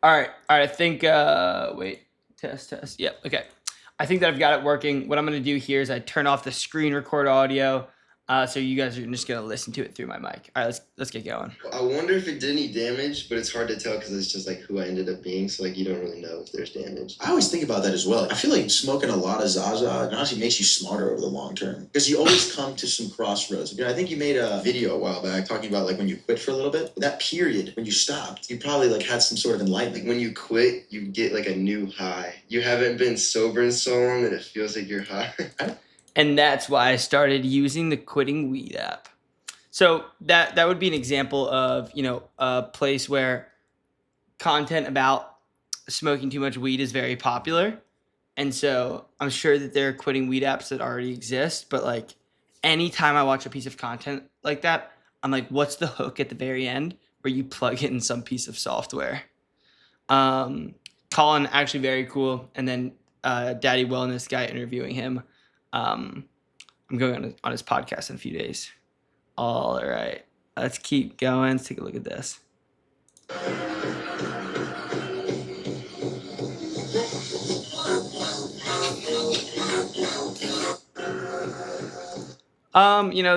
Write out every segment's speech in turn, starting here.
All right. I think. Wait. Test. Yep. Okay. I think that I've got it working. What I'm gonna do here is I turn off the screen record audio, so you guys are just gonna listen to it through my mic. All right. Let's get going. I wonder if it did any damage, but it's hard to tell because it's just like who I ended up being. So like you don't really know if there's damage. I always think about that as well. I feel like smoking a lot of Zaza honestly makes you smarter over the long term because you always come to some crossroads. You know, I think you made a video a while back talking about like when you quit for a little bit. That period when you stopped, you probably like had some sort of enlightenment. When you quit, you get like a new high. You haven't been sober in so long that it feels like you're high. And that's why I started using the Quitting Weed app. So that would be an example of, a place where content about smoking too much weed is very popular. And so I'm sure that there are quitting weed apps that already exist, but like anytime I watch a piece of content like that, I'm like, what's the hook at the very end where you plug in some piece of software? Colin, actually very cool. And then Daddy Wellness guy interviewing him. I'm going on his podcast in a few days. All right, let's keep going. Let's take a look at this.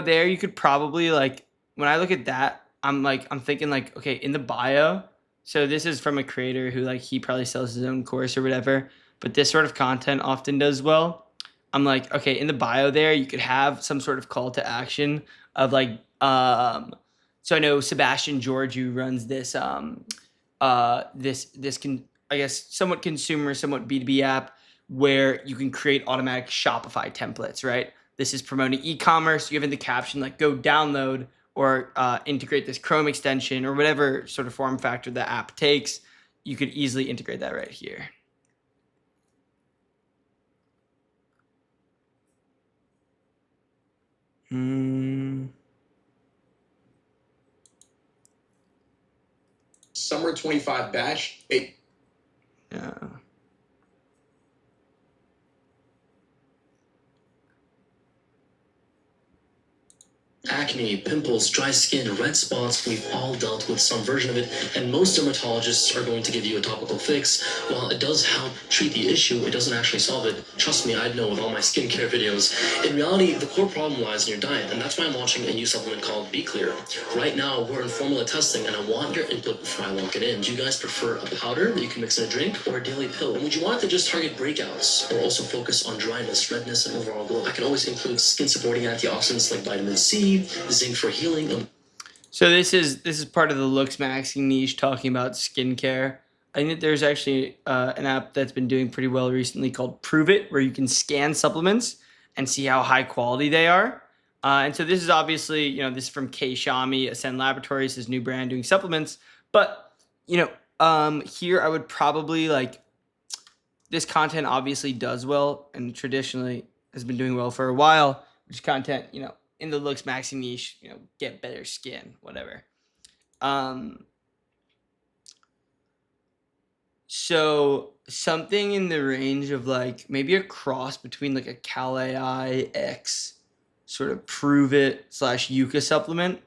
There you could probably like when I look at that, I'm thinking like, okay, in the bio. So this is from a creator who like he probably sells his own course or whatever, but this sort of content often does well. I'm like, okay, in the bio there, you could have some sort of call to action of like, so I know Sebastian George who runs this, this can, I guess, somewhat consumer, somewhat B2B app where you can create automatic Shopify templates, right? This is promoting e-commerce. You have in the caption, like go download or integrate this Chrome extension or whatever sort of form factor the app takes. You could easily integrate that right here. Summer 25 batch. Yeah. Acne, pimples, dry skin, red spots, we've all dealt with some version of it, and most dermatologists are going to give you a topical fix. While it does help treat the issue, it doesn't actually solve it. Trust me, I'd know with all my skincare videos. In reality, the core problem lies in your diet, and that's why I'm launching a new supplement called Be Clear. Right now, we're in formula testing, and I want your input before I lock it in. Do you guys prefer a powder that you can mix in a drink or a daily pill? And would you want to just target breakouts or also focus on dryness, redness, and overall glow? I can always include skin-supporting antioxidants like vitamin C, zinc for healing. So this is part of the looks maxing niche talking about skincare. I think that there's actually an app that's been doing pretty well recently called Prove It, where you can scan supplements and see how high quality they are. And so this is obviously, this is from K Shami, Ascend Laboratories, his new brand doing supplements. But, here I would probably like, this content obviously does well and traditionally has been doing well for a while, which content, in the looks maxing niche, get better skin, whatever. So something in the range of like maybe a cross between like a Cal AI X sort of Prove It / Yuka supplement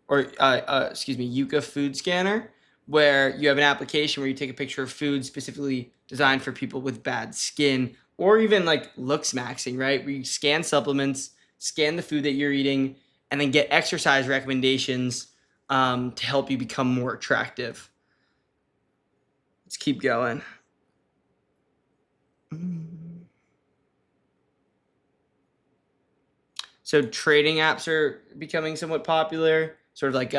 or Yuka food scanner, where you have an application where you take a picture of food specifically designed for people with bad skin, or even like looks maxing, right? Where you scan supplements, scan the food that you're eating, and then get exercise recommendations to help you become more attractive. Let's keep going. So trading apps are becoming somewhat popular, sort of like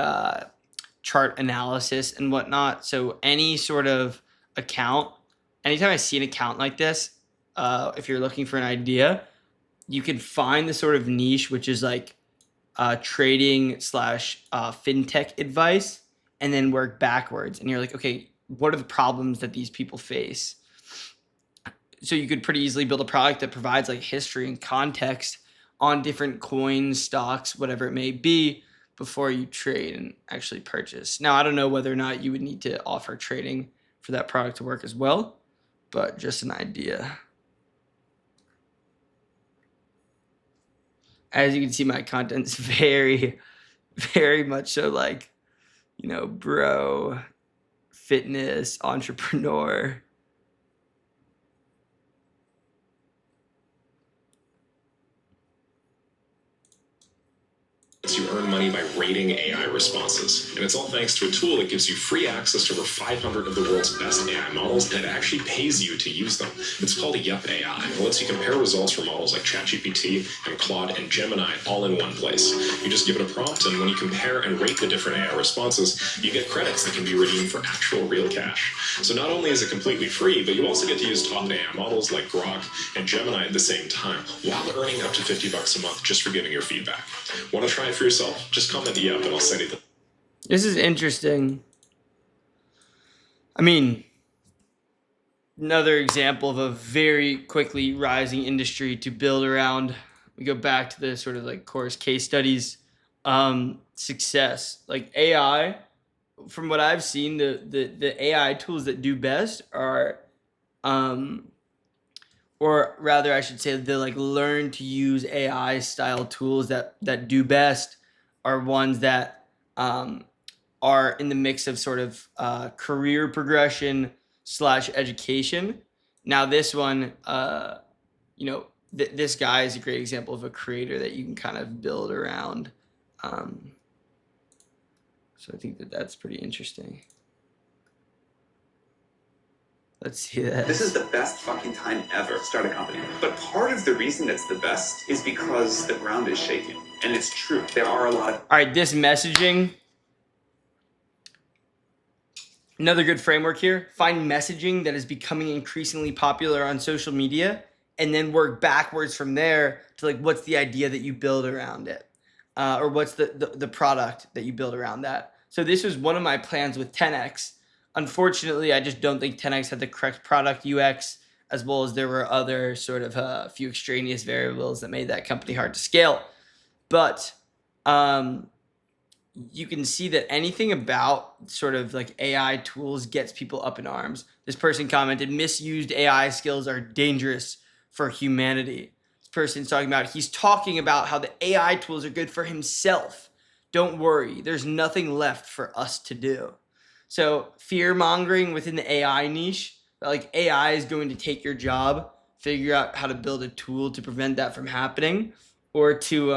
chart analysis and whatnot. So any sort of account, anytime I see an account like this, if you're looking for an idea, you can find the sort of niche, which is like trading / fintech advice, and then work backwards. And you're like, okay, what are the problems that these people face? So you could pretty easily build a product that provides like history and context on different coins, stocks, whatever it may be, before you trade and actually purchase. Now, I don't know whether or not you would need to offer trading for that product to work as well, but just an idea. As you can see, my content's very, very much so like, bro, fitness entrepreneur. You earn money by rating AI responses. And it's all thanks to a tool that gives you free access to over 500 of the world's best AI models, and it actually pays you to use them. It's called Yup AI. It lets you compare results from models like ChatGPT and Claude and Gemini all in one place. You just give it a prompt, and when you compare and rate the different AI responses, you get credits that can be redeemed for actual real cash. So not only is it completely free, but you also get to use top AI models like Grok and Gemini at the same time, while earning up to $50 a month just for giving your feedback. Want to try it for yourself? Just comment Yup and I'll send you the. This is interesting. I mean, another example of a very quickly rising industry to build around. We go back to the sort of like course case studies, success. Like AI, from what I've seen, the AI tools that do best are, or rather I should say the like learn to use AI style tools that do best are ones that are in the mix of sort of career progression / education. Now this one, this guy is a great example of a creator that you can kind of build around. So I think that's pretty interesting. Let's see that. This is the best fucking time ever to start a company. But part of the reason it's the best is because the ground is shaking. And it's true. There are a lot of... All right, this messaging. Another good framework here. Find messaging that is becoming increasingly popular on social media and then work backwards from there to like what's the idea that you build around it, or what's the product that you build around that. So this was one of my plans with 10X. Unfortunately, I just don't think 10X had the correct product UX, as well as there were other sort of a few extraneous variables that made that company hard to scale. But you can see that anything about sort of like AI tools gets people up in arms. This person commented, misused AI skills are dangerous for humanity. This person's talking about how the AI tools are good for himself. Don't worry, there's nothing left for us to do. So fear mongering within the AI niche, like AI is going to take your job, figure out how to build a tool to prevent that from happening, or to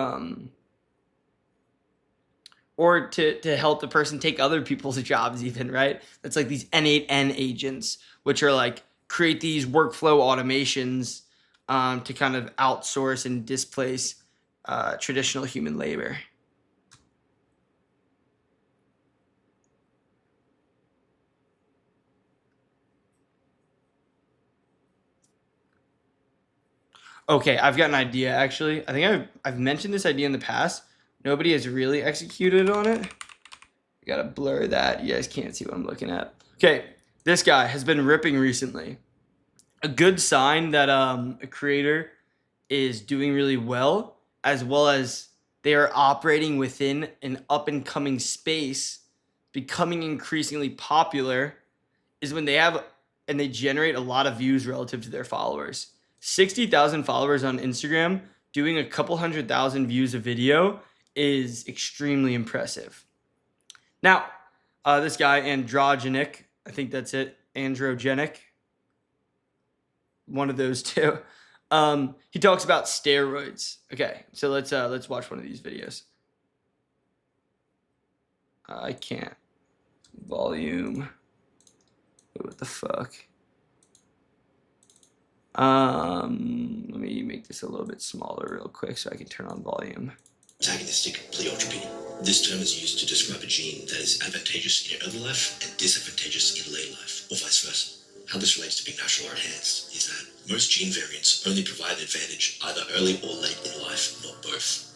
help the person take other people's jobs even, right? That's like these N8N agents, which are like create these workflow automations to kind of outsource and displace traditional human labor. Okay, I've got an idea actually. I think I've mentioned this idea in the past. Nobody has really executed on it. I gotta blur that. You guys can't see what I'm looking at. Okay, this guy has been ripping recently. A good sign that a creator is doing really well as they are operating within an up and coming space, becoming increasingly popular, is when they generate a lot of views relative to their followers. 60,000 followers on Instagram doing a couple 100,000 views a video is extremely impressive. Now, this guy, Androgenic, I think that's it, Androgenic, one of those two. He talks about steroids. Okay, so let's watch one of these videos. I can't. Volume. What the fuck? Let me make this a little bit smaller real quick so I can turn on volume. Antagonistic pleiotropy. This term is used to describe a gene that is advantageous in early life and disadvantageous in late life, or vice versa. How this relates to being natural or enhanced is that most gene variants only provide an advantage either early or late in life, not both.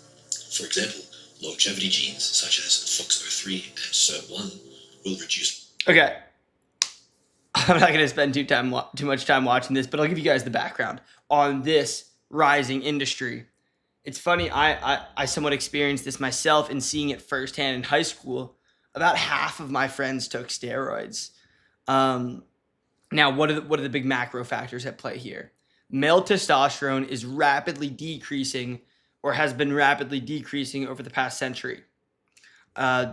For example, longevity genes such as FOXO3 and SERT1 will reduce... Okay. I'm not going to spend too much time watching this, but I'll give you guys the background on this rising industry. It's funny, I somewhat experienced this myself in seeing it firsthand in high school. About half of my friends took steroids. Now, what are the big macro factors at play here? Male testosterone is rapidly decreasing, or has been rapidly decreasing over the past century.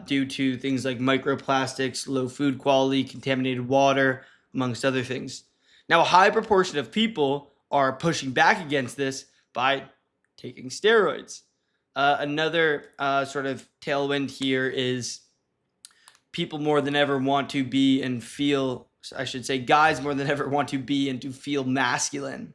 due to things like microplastics, low food quality, contaminated water, amongst other things. Now, a high proportion of people are pushing back against this by taking steroids. Another sort of tailwind here is people more than ever want to be and feel, I should say, guys more than ever want to be and to feel masculine.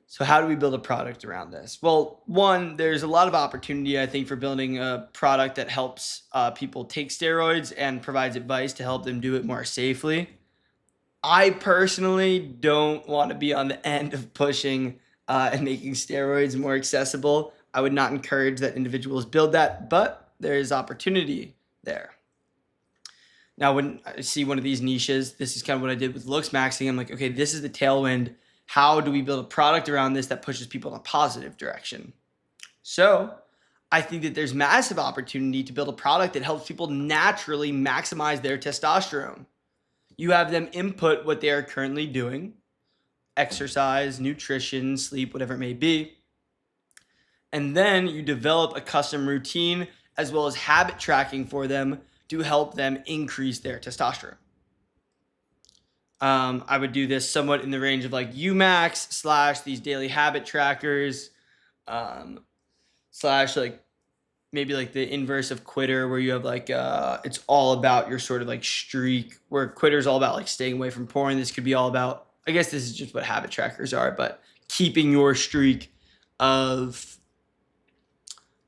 So how do we build a product around this? Well, one, there's a lot of opportunity, I think, for building a product that helps people take steroids and provides advice to help them do it more safely. I personally don't want to be on the end of pushing and making steroids more accessible. I would not encourage that individuals build that, but there is opportunity there. Now, when I see one of these niches, this is kind of what I did with looks maxing. I'm like, okay, this is the tailwind. How do we build a product around this that pushes people in a positive direction? So I think that there's massive opportunity to build a product that helps people naturally maximize their testosterone. You have them input what they are currently doing, exercise, nutrition, sleep, whatever it may be. And then you develop a custom routine as well as habit tracking for them to help them increase their testosterone. I would do this somewhat in the range of like Umax / these daily habit trackers, / like maybe like the inverse of Quitter, where you have like it's all about your sort of like streak, where Quitter is all about like staying away from porn. This could be all about, I guess this is just what habit trackers are, but keeping your streak of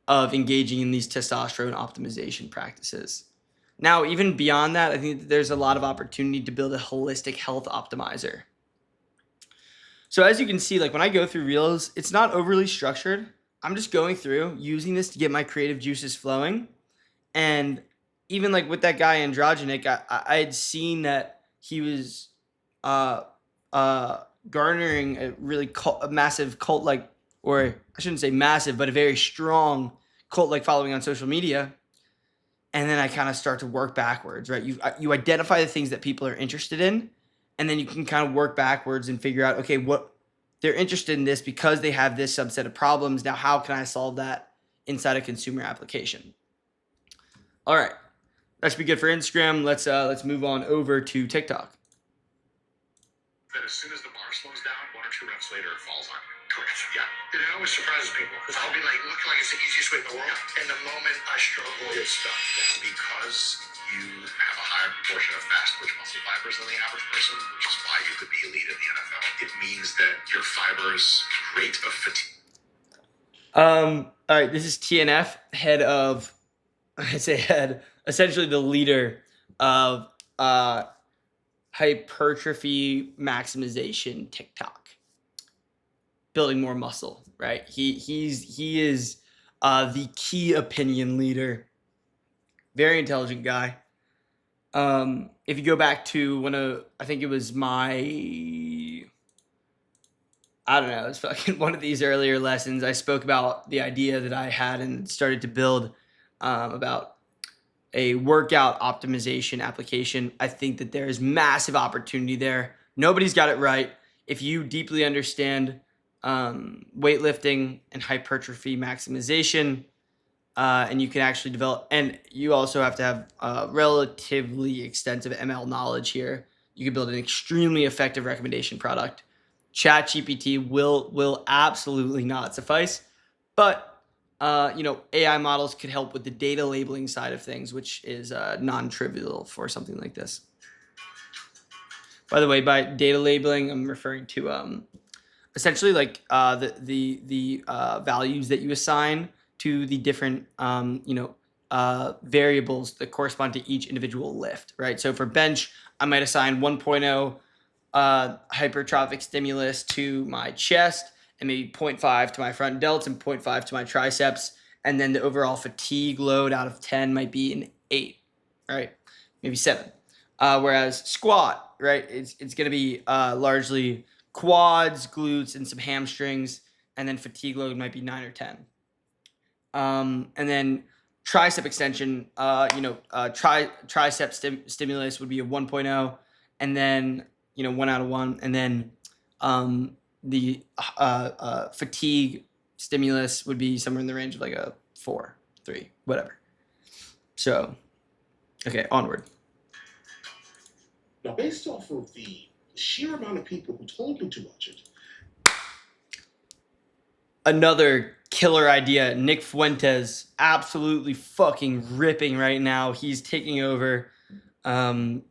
engaging in these testosterone optimization practices. Now, even beyond that, I think that there's a lot of opportunity to build a holistic health optimizer. So as you can see, like when I go through Reels, it's not overly structured. I'm just going through, using this to get my creative juices flowing. And even like with that guy Androgenic, I had seen that he was garnering a really a massive cult-like, or I shouldn't say massive, but a very strong cult-like following on social media. And then I kind of start to work backwards, right? You identify the things that people are interested in, and then you can kind of work backwards and figure out, okay, what they're interested in this because they have this subset of problems. Now, how can I solve that inside a consumer application? All right, that should be good for Instagram. Let's move on over to TikTok. That as soon as the bar slows down, 1 or 2 reps later, it falls on you. Correct. Yeah. It always surprises people because I'll be like, looking like it's the easiest way in the world. And the moment I struggle, it's stuck. That's because you have a higher proportion of fast twitch muscle fibers than the average person, which is why you could be elite in the NFL. It means that your fibers rate of fatigue. All right, this is TNF, head of, essentially the leader of hypertrophy maximization TikTok. Building more muscle, right? He is the key opinion leader. Very intelligent guy. If you go back to I think it was it's fucking one of these earlier lessons, I spoke about the idea that I had and started to build about a workout optimization application. I think that there is massive opportunity there. Nobody's got it right. If you deeply understand weightlifting and hypertrophy maximization, and you can actually develop, and you also have to have relatively extensive ML knowledge here. You can build an extremely effective recommendation product. ChatGPT will absolutely not suffice, but AI models could help with the data labeling side of things, which is non-trivial for something like this. By the way, by data labeling, I'm referring to essentially like the values that you assign to the different variables that correspond to each individual lift, right? So for bench, I might assign 1.0 hypertrophic stimulus to my chest, and maybe 0.5 to my front delts and 0.5 to my triceps, and then the overall fatigue load out of 10 might be an 8, right? Maybe 7. Whereas squat, right, it's going to be largely quads, glutes, and some hamstrings, and then fatigue load might be 9 or 10. And then tricep extension, tricep stimulus would be a 1.0, and then 1 out of 1, and then the fatigue stimulus would be somewhere in the range of like a 4, 3, whatever. So, okay, onward. Now, based off of the sheer amount of people who told me to watch it, Another killer idea. Nick Fuentes, absolutely fucking ripping right now. He's taking over. I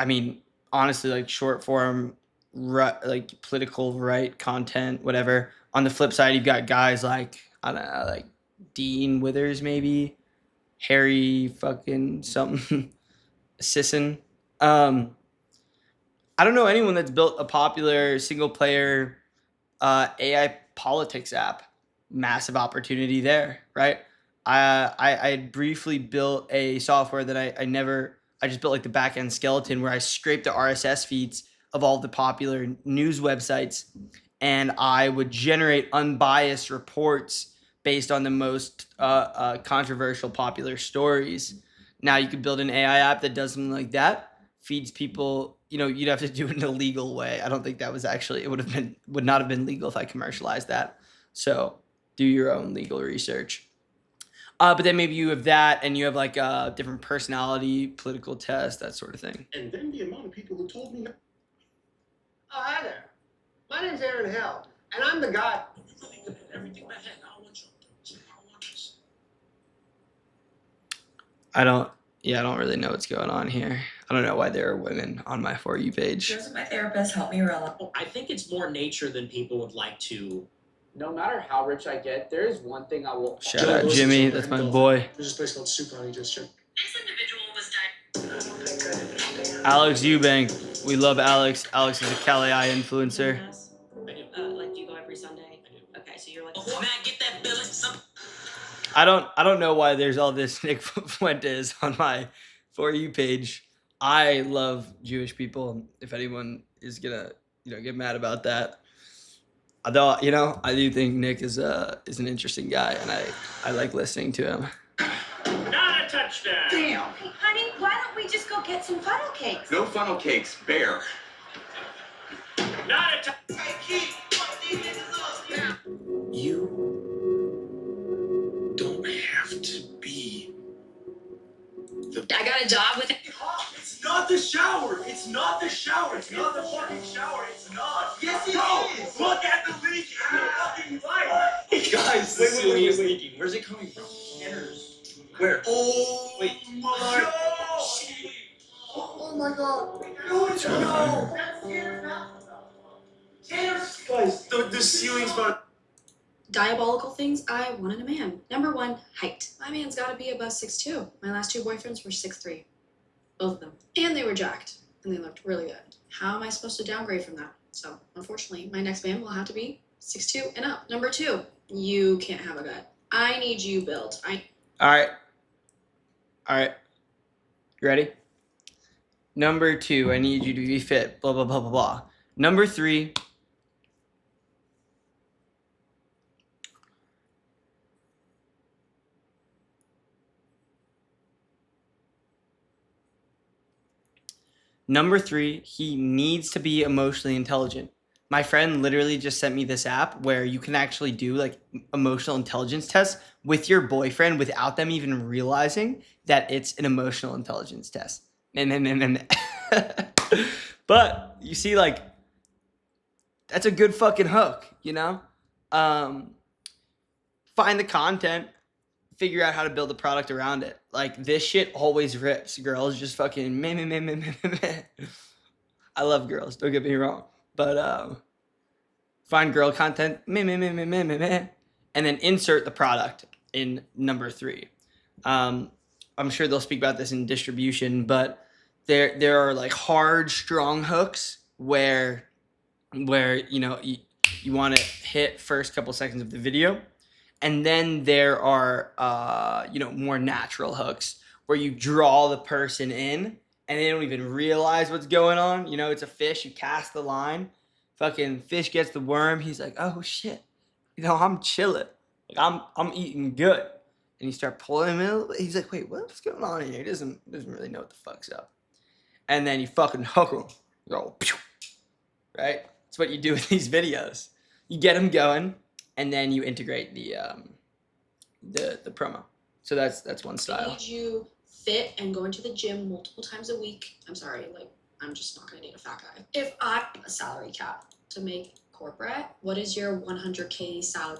mean, honestly, like short form, like political right content, whatever. On the flip side, you've got guys like, I don't know, like Dean Withers, maybe Harry fucking something Sisson. I don't know anyone that's built a popular single player AI politics app. Massive opportunity there, right? I briefly built a software that I just built like the back end skeleton where I scraped the RSS feeds of all the popular news websites, and I would generate unbiased reports based on the most controversial popular stories. Now you could build an AI app that does something like that, feeds people. You know, you'd have to do it in a legal way. I don't think that was actually, would not have been legal if I commercialized that. So do your own legal research. But then maybe you have that, and you have like a different personality, political test, that sort of thing. and then the amount of people who told me. Oh, hi there. My name's Aaron Hill, and I'm the guy. Everything in my head. I want you. I want this. I don't really know what's going on here. I don't know why there are women on my For You page. Doesn't my therapist help me realize? Well, I think it's more nature than people would like to. No matter how rich I get, there is one thing I will. Shout out Jimmy, that's my boy. There's this place called Super Honey District. This individual was diagnosed. Alex Eubank, we love Alex. Alex is a Cali Eye influencer. Like, do you go every Sunday? Okay, so you're like, Man, get that bill. I don't know why there's all this Nick Fuentes on my For You page. I love Jewish people. If anyone is gonna, get mad about that, although I do think Nick is an interesting guy, and I like listening to him. Not a touchdown. Damn. honey, why don't we just go get some funnel cakes? No funnel cakes, bear. Not a touchdown. You don't have to be the. I got a job with it. It's not the shower. It's not the shower. It's not the fucking shower. It's not. Yes, it is. Look at the leak in the fucking light. Guys, the ceiling is leaking. Where's it coming from? Where? Oh, Wait. my. Oh my god. No, it's no. Guys, the ceiling's about. Diabolical things I want in a man. Number 1, height. My man's gotta be above 6'2". My last 2 boyfriends were 6'3". Both of them. And they were jacked. And they looked really good. How am I supposed to downgrade from that? So, unfortunately, my next man will have to be 6'2" and up. Number 2, you can't have a gut. I need you built. All right. You ready? Number 2, I need you to be fit. Blah blah blah blah blah. Number 3. Number 3, he needs to be emotionally intelligent. My friend literally just sent me this app where you can actually do like emotional intelligence tests with your boyfriend without them even realizing that it's an emotional intelligence test. But you see, like, that's a good fucking hook, Find the content, figure out how to build a product around it. Like, this shit always rips. Girls just fucking meh. I love girls, don't get me wrong. But find girl content, meh, and then insert the product in number 3. I'm sure they'll speak about this in distribution, but there are like hard, strong hooks where you want to hit first couple seconds of the video. And then there are, more natural hooks where you draw the person in and they don't even realize what's going on. It's a fish. You cast the line. Fucking fish gets the worm. He's like, oh, shit. I'm chilling. Like, I'm eating good. And you start pulling him in. He's like, wait, what's going on here? He doesn't really know what the fuck's up. And then you fucking hook him. You go, pew, right? That's what you do with these videos. You get them going. And then you integrate the the promo. So that's one I style. need you fit and going to the gym multiple times a week. I'm sorry, like I'm just not gonna date a fat guy. If I have a salary cap to make corporate, what is your 100K salary?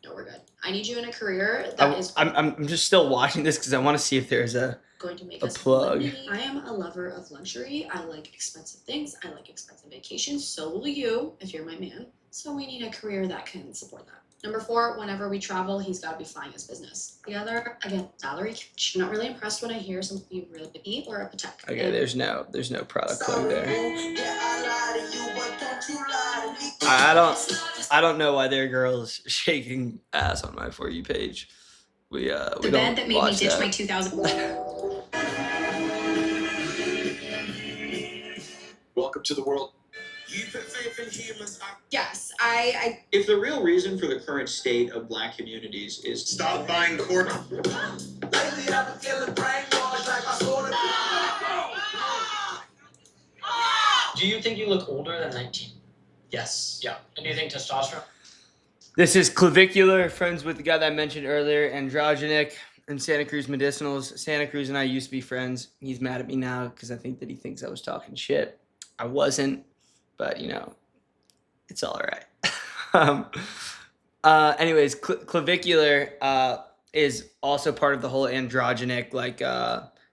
No, we're good. I need you in a career that is I'm just still watching this because I want to see if there's a going to make a us plug. money. I am a lover of luxury. I like expensive things. I like expensive vacations. So will you if you're my man. So we need a career that can support that. Number 4, whenever we travel, he's got to be flying his business. The other, again, salary. I'm not really impressed when I hear something really eat or a Patek. Okay, there's no product plug there. I don't know why there are girls shaking ass on my For You page. We The don't bed that made me watch ditch that. my 2000. Welcome to the world. You put faith in humans. Yes, I If the real reason for the current state of black communities is Stop buying corn. Lately I've been feeling brainwashed like I saw the. Do you think you look older than 19? Yes. Yeah. And do you think testosterone? This is Clavicular, friends with the guy that I mentioned earlier, Androgenic, and Santa Cruz Medicinals. Santa Cruz and I used to be friends. He's mad at me now because I think that he thinks I was talking shit. I wasn't, but you know, it's all right. Anyways, Clavicular is also part of the whole androgenic, like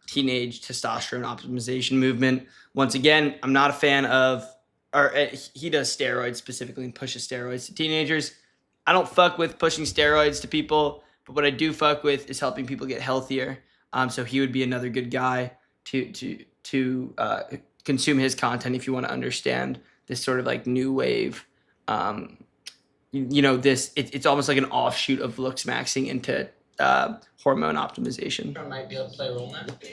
teenage testosterone optimization movement. Once again, I'm not a fan of, or he does steroids specifically and pushes steroids to teenagers. I don't fuck with pushing steroids to people, but what I do fuck with is helping people get healthier. So he would be another good guy to consume his content if you want to understand this sort of like new wave. You know, it's almost like an offshoot of looks maxing into hormone optimization. I might be able to play a role in that.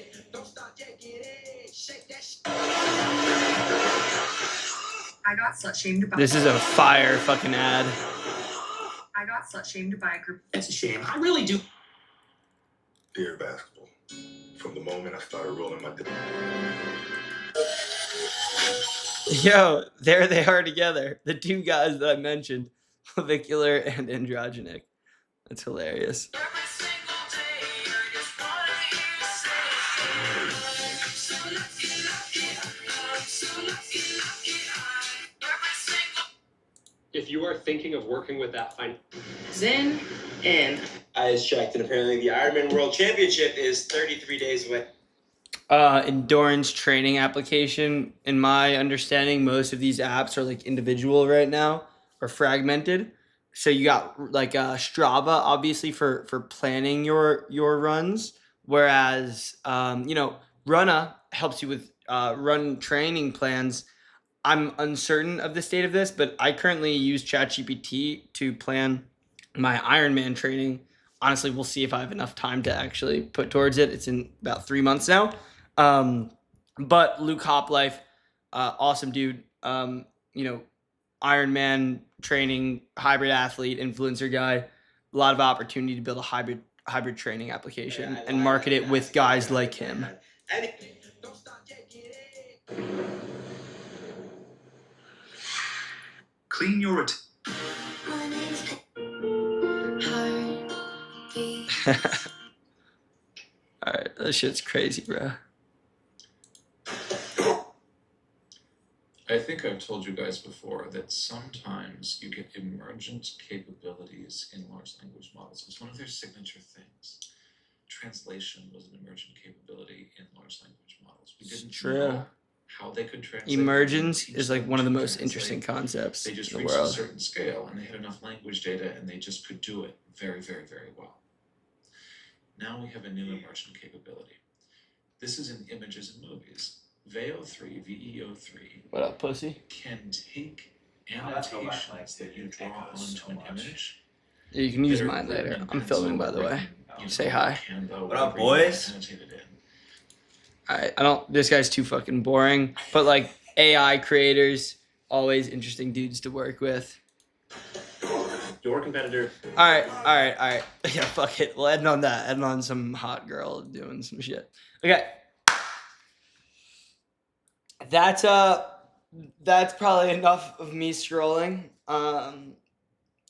I got slut shamed by. This is a fire fucking ad. I got slut shamed by a group. it's a shame. I really do. Dear basketball, from the moment I started rolling my dick. Yo, there they are together. The two guys that I mentioned, clavicular and androgenic. That's hilarious. If you are thinking of working with that Zen and I just checked, and apparently the Ironman World Championship is 33 days away. Endurance training application. In my understanding, most of these apps are like individual right now or fragmented. So you got like Strava, obviously for planning your runs, whereas you know, Runna helps you with run training plans. I'm uncertain of the state of this, but I currently use ChatGPT to plan my Ironman training. Honestly, we'll see if I have enough time to actually put towards it. It's in about 3 months now. But Luke Hoplife, awesome dude. You know, Ironman training, hybrid athlete, influencer guy. A lot of opportunity to build a hybrid training application and market it with guys like him. Clean your All right, that shit's crazy, bro. I think I've told you guys before that sometimes you get emergent capabilities in large language models. It's one of their signature things. Translation was an emergent capability in large language models. We didn't know how they could translate. Emergence is like one of the most interesting concepts They just in the reached a world. certain scale and they had enough language data and they just could do it very, very, very well. Now we have a new emergent capability. This is in images and movies. VEO3, VEO3 What up, pussy? can take annotations that you draw onto an image. Yeah, you can use mine later. I'm filming, by the way. Say hi. What up, boys? Alright, this guy's too fucking boring. But like AI creators, always interesting dudes to work with. Your competitor. Alright. Yeah, fuck it. We'll end on that. End on some hot girl doing some shit. Okay. That's probably enough of me scrolling.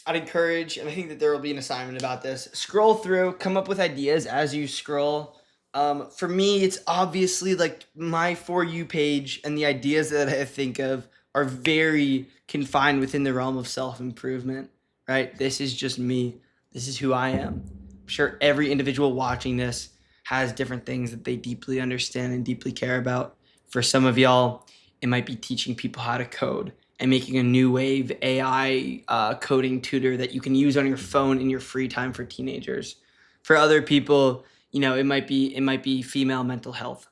I'd encourage, and I think that there will be an assignment about this, scroll through, come up with ideas as you scroll. For me, it's obviously like my For You page and the ideas that I think of are very confined within the realm of self-improvement, right? This is just me. This is who I am. I'm sure every individual watching this has different things that they deeply understand and deeply care about. For some of y'all, it might be teaching people how to code and making a new wave AI coding tutor that you can use on your phone in your free time for teenagers. For other people, you know, it might be female mental health.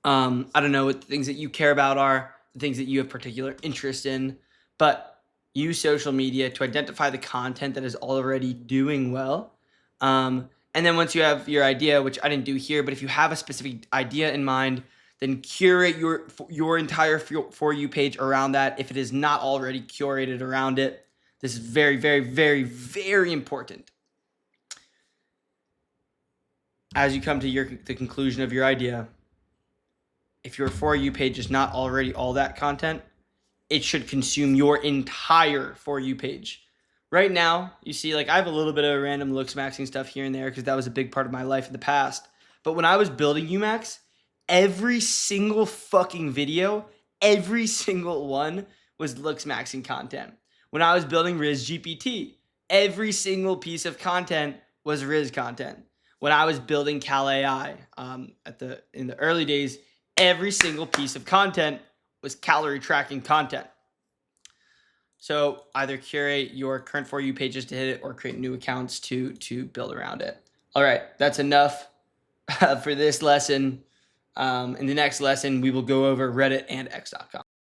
I don't know what the things that you care about are, the things that you have particular interest in, but use social media to identify the content that is already doing well. And then once you have your idea, which I didn't do here, but if you have a specific idea in mind, then curate your entire For You page around that if it is not already curated around it. This is very, very, very, very important. As you come to the conclusion of your idea, if your For You page is not already all that content, it should consume your entire For You page. Right now, you see, like I have a little bit of random looks maxing stuff here and there because that was a big part of my life in the past. But when I was building UMax, every single fucking video, every single one was looks maxing content. When I was building Riz GPT, every single piece of content was Riz content. When I was building Cal AI in the early days, every single piece of content was calorie tracking content. So either curate your current For You pages to hit it or create new accounts to build around it. All right, that's enough for this lesson. In the next lesson, we will go over Reddit and X.com.